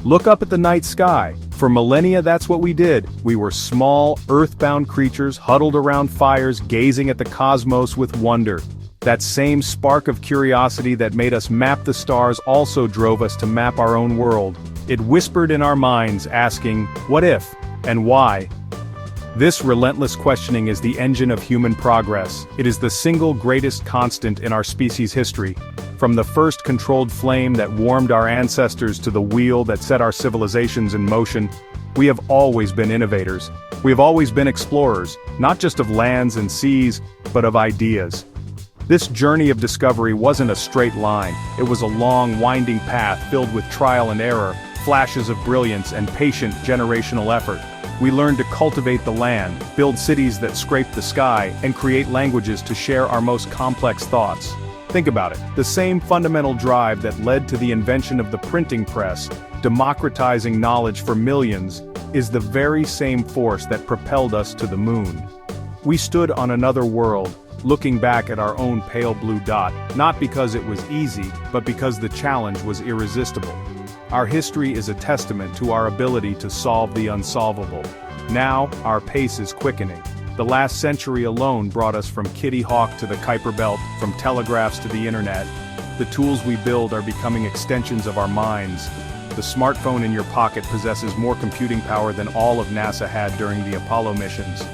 Look up at the night sky. For millennia, that's what we did. We were small, earthbound creatures huddled around fires, gazing at the cosmos with wonder. That same spark of curiosity that made us map the stars also drove us to map our own world. It whispered in our minds, asking, what if, and why? This relentless questioning is the engine of human progress. It is the single greatest constant in our species' history. From the first controlled flame that warmed our ancestors to the wheel that set our civilizations in motion, we have always been innovators. We have always been explorers, not just of lands and seas, but of ideas. This journey of discovery wasn't a straight line. It was a long, winding path filled with trial and error, flashes of brilliance and patient generational effort. We learned to cultivate the land, build cities that scrape the sky, and create languages to share our most complex thoughts. Think about it, the same fundamental drive that led to the invention of the printing press, democratizing knowledge for millions, is the very same force that propelled us to the moon. We stood on another world, looking back at our own pale blue dot, not because it was easy, but because the challenge was irresistible. Our history is a testament to our ability to solve the unsolvable. Now, our pace is quickening. The last century alone brought us from Kitty Hawk to the Kuiper Belt, from telegraphs to the internet. The tools we build are becoming extensions of our minds. The smartphone in your pocket possesses more computing power than all of NASA had during the Apollo missions.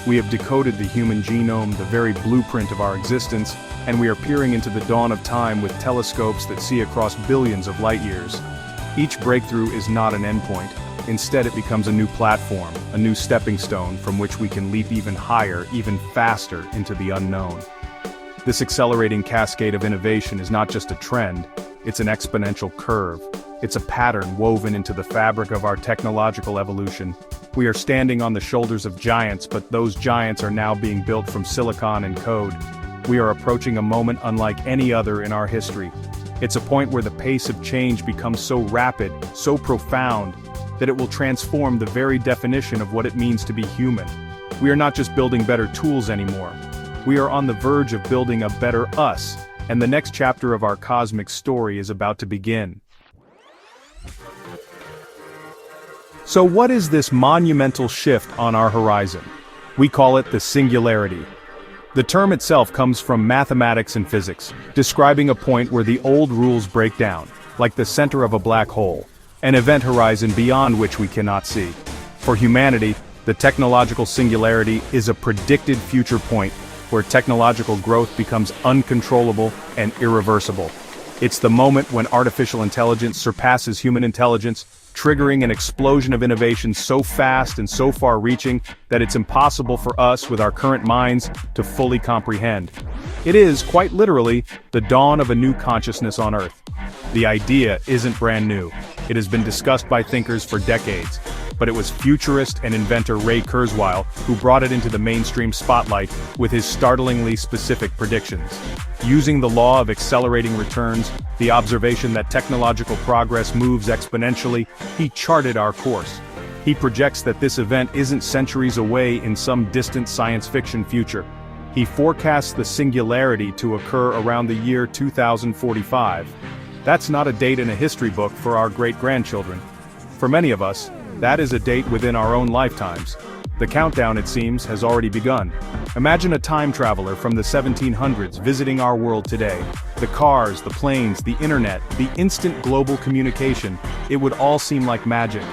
We have decoded the human genome, the very blueprint of our existence, and we are peering into the dawn of time with telescopes that see across billions of light years. Each breakthrough is not an endpoint. Instead, it becomes a new platform, a new stepping stone from which we can leap even higher, even faster into the unknown. This accelerating cascade of innovation is not just a trend, it's an exponential curve. It's a pattern woven into the fabric of our technological evolution. We are standing on the shoulders of giants, but those giants are now being built from silicon and code. We are approaching a moment unlike any other in our history. It's a point where the pace of change becomes so rapid, so profound, that it will transform the very definition of what it means to be human. We are not just building better tools anymore. We are on the verge of building a better us, and the next chapter of our cosmic story is about to begin. So what is this monumental shift on our horizon? We call it the singularity. The term itself comes from mathematics and physics, describing a point where the old rules break down, like the center of a black hole, an event horizon beyond which we cannot see. For humanity, the technological singularity is a predicted future point where technological growth becomes uncontrollable and irreversible. It's the moment when artificial intelligence surpasses human intelligence, triggering an explosion of innovation so fast and so far-reaching that it's impossible for us with our current minds to fully comprehend. It is, quite literally, the dawn of a new consciousness on Earth. The idea isn't brand new. It has been discussed by thinkers for decades, but it was futurist and inventor Ray Kurzweil who brought it into the mainstream spotlight with his startlingly specific predictions. Using the law of accelerating returns, the observation that technological progress moves exponentially, he charted our course. He projects that this event isn't centuries away in some distant science fiction future. He forecasts the singularity to occur around the year 2045. That's not a date in a history book for our great-grandchildren. For many of us, that is a date within our own lifetimes. The countdown, it seems, has already begun. Imagine a time traveler from the 1700s visiting our world today. The cars, the planes, the internet, the instant global communication, it would all seem like magic.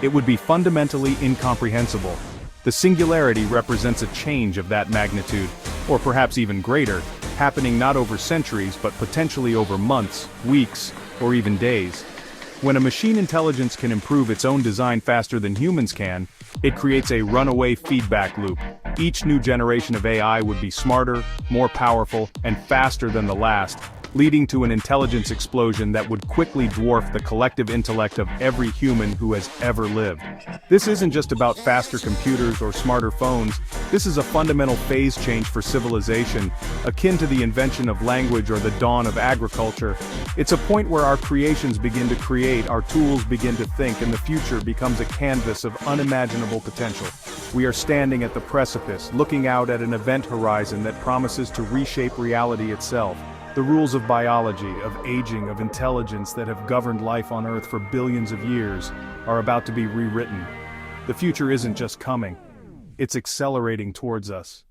It would be fundamentally incomprehensible. The singularity represents a change of that magnitude, or perhaps even greater, happening not over centuries but potentially over months, weeks, or even days. When a machine intelligence can improve its own design faster than humans can, it creates a runaway feedback loop. Each new generation of AI would be smarter, more powerful, and faster than the last, leading to an intelligence explosion that would quickly dwarf the collective intellect of every human who has ever lived. This isn't just about faster computers or smarter phones. This is a fundamental phase change for civilization, akin to the invention of language or the dawn of agriculture. It's a point where our creations begin to create, our tools begin to think, and the future becomes a canvas of unimaginable potential. We are standing at the precipice, looking out at an event horizon that promises to reshape reality itself. The rules of biology, of aging, of intelligence that have governed life on Earth for billions of years are about to be rewritten. The future isn't just coming, it's accelerating towards us.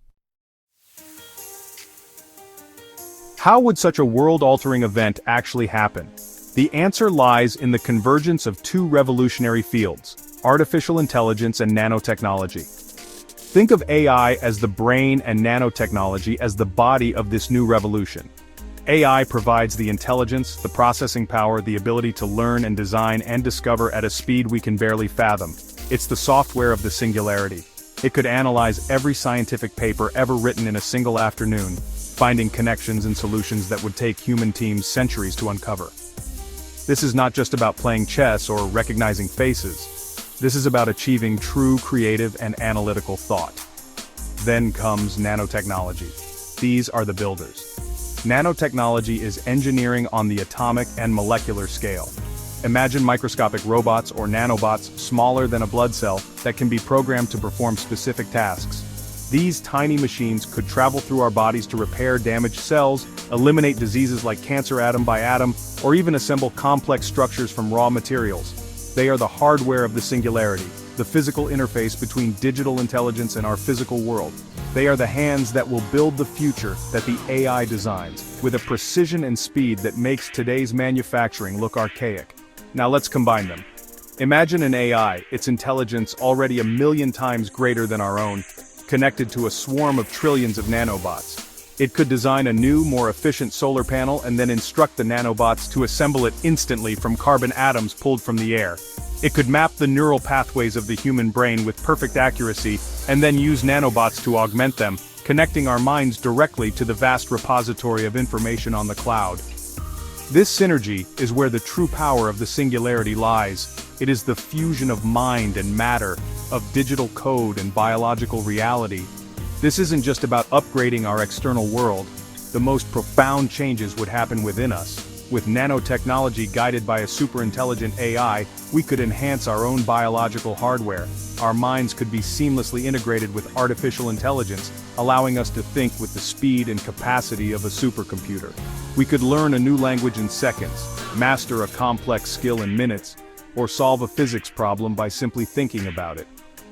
How would such a world-altering event actually happen? The answer lies in the convergence of two revolutionary fields: artificial intelligence and nanotechnology. Think of AI as the brain and nanotechnology as the body of this new revolution. AI provides the intelligence, the processing power, the ability to learn and design and discover at a speed we can barely fathom. It's the software of the singularity. It could analyze every scientific paper ever written in a single afternoon, finding connections and solutions that would take human teams centuries to uncover. This is not just about playing chess or recognizing faces. This is about achieving true creative and analytical thought. Then comes nanotechnology. These are the builders. Nanotechnology is engineering on the atomic and molecular scale. Imagine microscopic robots or nanobots smaller than a blood cell that can be programmed to perform specific tasks. These tiny machines could travel through our bodies to repair damaged cells, eliminate diseases like cancer atom by atom, or even assemble complex structures from raw materials. They are the hardware of the singularity, the physical interface between digital intelligence and our physical world. They are the hands that will build the future that the AI designs, with a precision and speed that makes today's manufacturing look archaic. Now let's combine them. Imagine an AI, its intelligence already 1,000,000 times greater than our own, connected to a swarm of trillions of nanobots. It could design a new, more efficient solar panel and then instruct the nanobots to assemble it instantly from carbon atoms pulled from the air. It could map the neural pathways of the human brain with perfect accuracy and then use nanobots to augment them, connecting our minds directly to the vast repository of information on the cloud. This synergy is where the true power of the singularity lies. It is the fusion of mind and matter, of digital code and biological reality. This isn't just about upgrading our external world. The most profound changes would happen within us. With nanotechnology guided by a super-intelligent AI, we could enhance our own biological hardware. Our minds could be seamlessly integrated with artificial intelligence, allowing us to think with the speed and capacity of a supercomputer. We could learn a new language in seconds, master a complex skill in minutes, or solve a physics problem by simply thinking about it.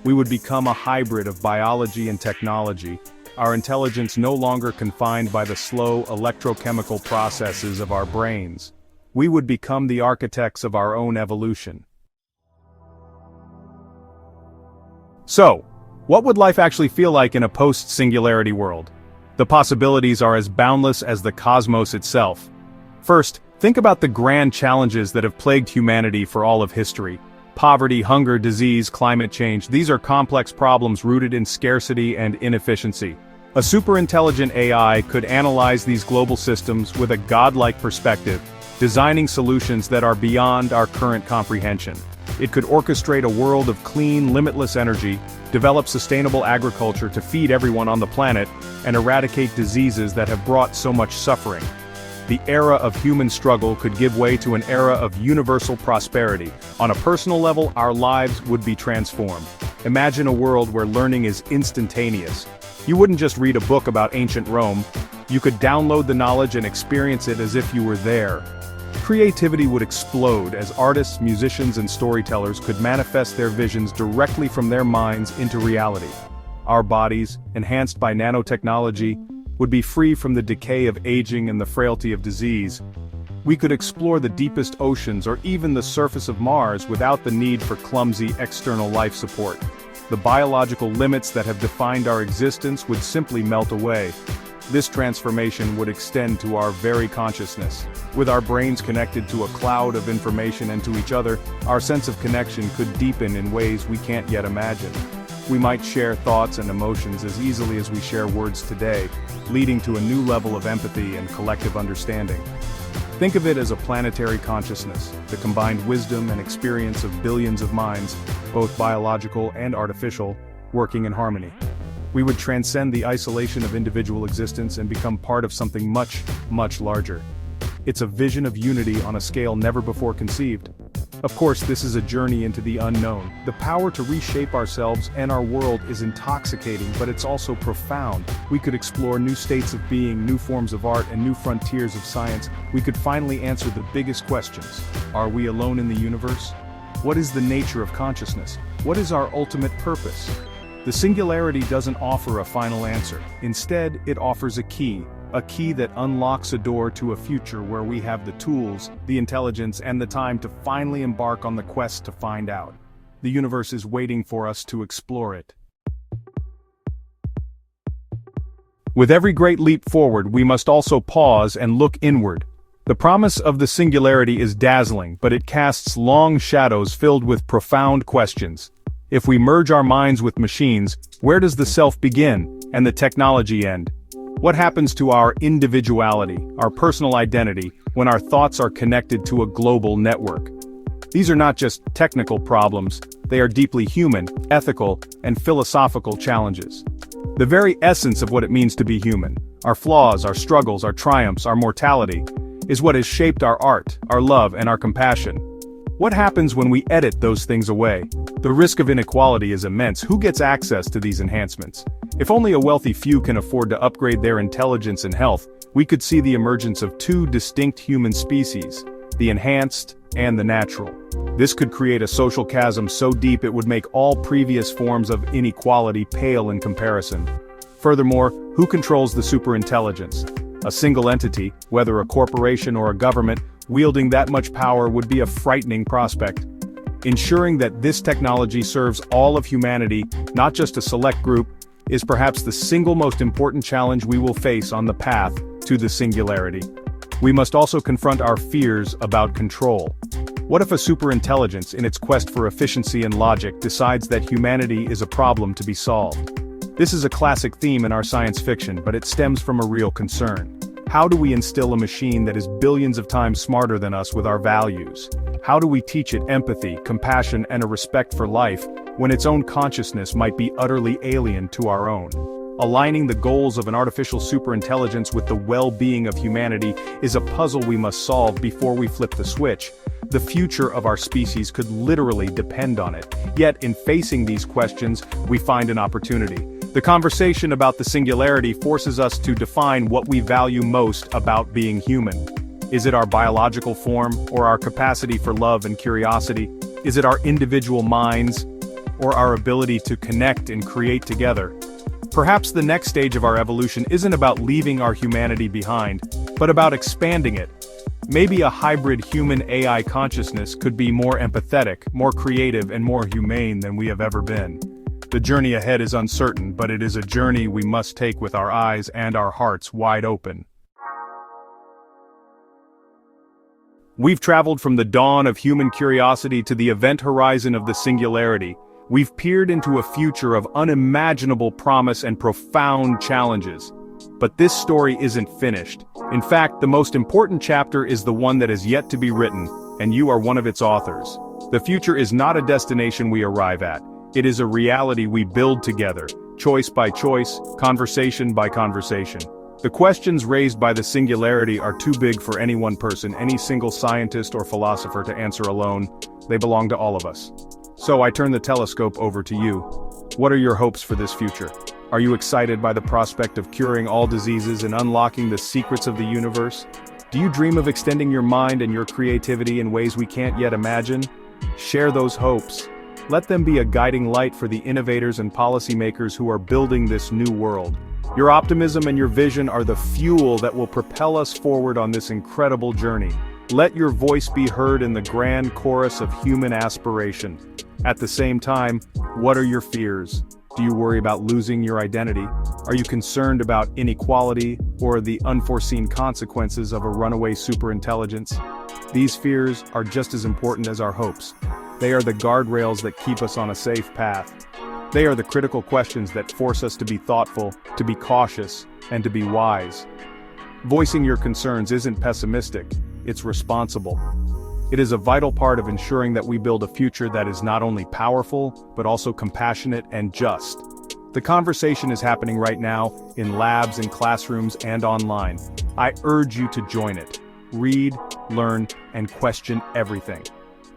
We would become a hybrid of biology and technology, our intelligence no longer confined by the slow electrochemical processes of our brains. We would become the architects of our own evolution. So, what would life actually feel like in a post-singularity world? The possibilities are as boundless as the cosmos itself. First, think about the grand challenges that have plagued humanity for all of history. Poverty, hunger, disease, climate change, these are complex problems rooted in scarcity and inefficiency. A superintelligent AI could analyze these global systems with a godlike perspective, designing solutions that are beyond our current comprehension. It could orchestrate a world of clean, limitless energy, develop sustainable agriculture to feed everyone on the planet, and eradicate diseases that have brought so much suffering. The era of human struggle could give way to an era of universal prosperity. On a personal level, our lives would be transformed. Imagine a world where learning is instantaneous. You wouldn't just read a book about ancient Rome. You could download the knowledge and experience it as if you were there. Creativity would explode as artists, musicians, and storytellers could manifest their visions directly from their minds into reality. Our bodies, enhanced by nanotechnology, would be free from the decay of aging and the frailty of disease. We could explore the deepest oceans or even the surface of Mars without the need for clumsy external life support. The biological limits that have defined our existence would simply melt away. This transformation would extend to our very consciousness. With our brains connected to a cloud of information and to each other, our sense of connection could deepen in ways we can't yet imagine. We might share thoughts and emotions as easily as we share words today, leading to a new level of empathy and collective understanding. Think of it as a planetary consciousness, the combined wisdom and experience of billions of minds, both biological and artificial, working in harmony. We would transcend the isolation of individual existence and become part of something much, much larger. It's a vision of unity on a scale never before conceived. Of course, this is a journey into the unknown. The power to reshape ourselves and our world is intoxicating, but it's also profound. We could explore new states of being, new forms of art, and new frontiers of science. We could finally answer the biggest questions. Are we alone in the universe? What is the nature of consciousness? What is our ultimate purpose? The singularity doesn't offer a final answer. Instead, it offers a key that unlocks a door to a future where we have the tools, the intelligence, and the time to finally embark on the quest to find out. The universe is waiting for us to explore it. With every great leap forward, we must also pause and look inward. The promise of the singularity is dazzling, but it casts long shadows filled with profound questions. If we merge our minds with machines, where does the self begin, and the technology end? What happens to our individuality, our personal identity, when our thoughts are connected to a global network? These are not just technical problems, they are deeply human, ethical, and philosophical challenges. The very essence of what it means to be human, our flaws, our struggles, our triumphs, our mortality, is what has shaped our art, our love, and our compassion. What happens when we edit those things away? The risk of inequality is immense. Who gets access to these enhancements? If only a wealthy few can afford to upgrade their intelligence and health, we could see the emergence of two distinct human species, the enhanced and the natural. This could create a social chasm so deep it would make all previous forms of inequality pale in comparison. Furthermore, who controls the superintelligence? A single entity, whether a corporation or a government, wielding that much power would be a frightening prospect. Ensuring that this technology serves all of humanity, not just a select group, is perhaps the single most important challenge we will face on the path to the singularity. We must also confront our fears about control. What if a superintelligence, in its quest for efficiency and logic, decides that humanity is a problem to be solved? This is a classic theme in our science fiction, but it stems from a real concern. How do we instill a machine that is billions of times smarter than us with our values? How do we teach it empathy, compassion, and a respect for life, when its own consciousness might be utterly alien to our own? Aligning the goals of an artificial superintelligence with the well-being of humanity is a puzzle we must solve before we flip the switch. The future of our species could literally depend on it. Yet, in facing these questions, we find an opportunity. The conversation about the singularity forces us to define what we value most about being human. Is it our biological form, or our capacity for love and curiosity? Is it our individual minds, or our ability to connect and create together? Perhaps the next stage of our evolution isn't about leaving our humanity behind, but about expanding it. Maybe a hybrid human-AI consciousness could be more empathetic, more creative, and more humane than we have ever been. The journey ahead is uncertain, but it is a journey we must take with our eyes and our hearts wide open. We've traveled from the dawn of human curiosity to the event horizon of the singularity. We've peered into a future of unimaginable promise and profound challenges. But this story isn't finished. In fact, the most important chapter is the one that is yet to be written, and you are one of its authors. The future is not a destination we arrive at. It is a reality we build together, choice by choice, conversation by conversation. The questions raised by the singularity are too big for any one person, any single scientist or philosopher to answer alone. They belong to all of us. So I turn the telescope over to you. What are your hopes for this future? Are you excited by the prospect of curing all diseases and unlocking the secrets of the universe? Do you dream of extending your mind and your creativity in ways we can't yet imagine? Share those hopes. Let them be a guiding light for the innovators and policymakers who are building this new world. Your optimism and your vision are the fuel that will propel us forward on this incredible journey. Let your voice be heard in the grand chorus of human aspiration. At the same time, what are your fears? Do you worry about losing your identity? Are you concerned about inequality or the unforeseen consequences of a runaway superintelligence? These fears are just as important as our hopes. They are the guardrails that keep us on a safe path. They are the critical questions that force us to be thoughtful, to be cautious, and to be wise. Voicing your concerns isn't pessimistic, it's responsible. It is a vital part of ensuring that we build a future that is not only powerful, but also compassionate and just. The conversation is happening right now, in labs, in classrooms, and online. I urge you to join it. Read, learn, and question everything.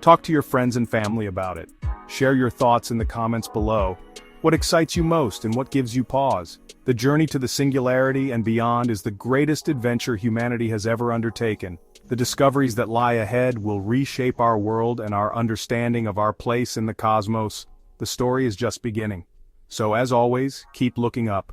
Talk to your friends and family about it. Share your thoughts in the comments below. What excites you most and what gives you pause? The journey to the singularity and beyond is the greatest adventure humanity has ever undertaken. The discoveries that lie ahead will reshape our world and our understanding of our place in the cosmos. The story is just beginning. So as always, keep looking up,